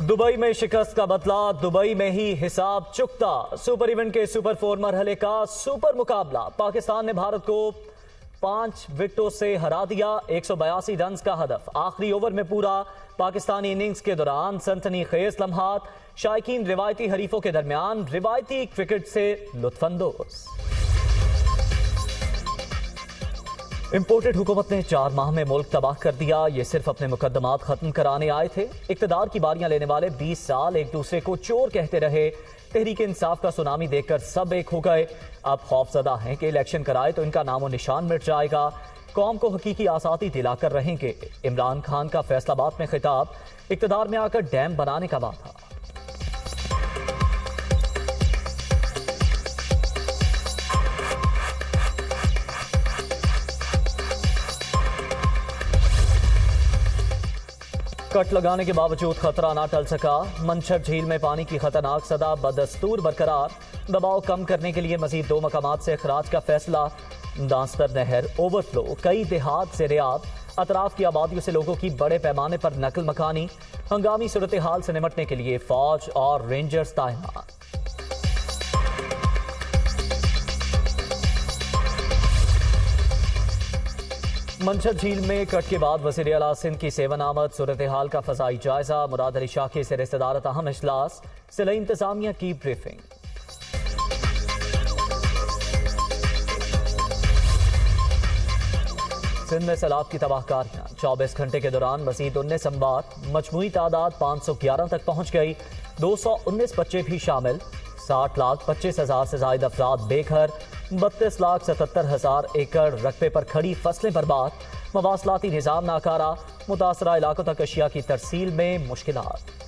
Dubai में शिकस्त का बदला, दुबई में ही हिसाब चुकता। सुपर इवेंट के सुपर 4 मरहले का सुपर मुकाबला। पाकिस्तान ने भारत को 5 विकेटों से हरा दिया। 182 रन का हदफ आखिरी ओवर में पूरा। पाकिस्तानी इनिंग्स के दौरान सनसनी खेज लम्हात। शायकीन रिवायती हरीफों के दरमियान रिवायती क्रिकेट से लुत्फानंदोज। इम्पोर्टेड हुकूमत ने 4 माह में मुल्क तबाह कर दिया। ये सिर्फ अपने मुकदमात खत्म कराने आए थे। इक्तदार की बारियां लेने वाले 20 साल एक दूसरे को चोर कहते रहे। तहरीक इंसाफ का सुनामी देखकर सब एक हो गए। अब खौफजदा हैं कि इलेक्शन कराए तो इनका नामो निशान मिट जाएगा। कौम को हकीकी आज़ादी दिलाकर रहेंगे। इमरान खान का फैसलाबाद में खिताब, इक्तदार में आकर डैम बनाने का वादा। कट लगाने के बावजूद खतरा ना टल सका। मंछर झील में पानी की खतरनाक सदा बदस्तूर बरकरार। दबाव कम करने के लिए मजीद 2 मकामात से अखराज का फैसला। दांस्तर नहर ओवरफ्लो, कई देहात से रियाब। अतराफ की आबादियों से लोगों की बड़े पैमाने पर नकल मकानी। हंगामी सूरत हाल से निपटने के लिए फौज और रेंजर्स तैनात। मंछर झील में कट के बाद वज़ीर आला सिंध की सेवन आमद। सूरत हाल का फजाई जायजा। मुराद अली शाखी से रिश्तेदारत अहम इजलास। जिला इंतजामिया की ब्रीफिंग। सिंध में सैलाब की तबाहकारियां। 24 घंटे के दौरान मजीद 19 अमवात। मजमूई तादाद 511 तक पहुंच गई। 219 बच्चे भी शामिल। 60,25,000 से ज्यादा अफराद बेघर। 32,77,000 एकड़ रकबे पर खड़ी फसलें बर्बाद। मवासलाती निजाम नाकारा। मुतासरा इलाकों तक अशिया की तरसील में मुश्किलात।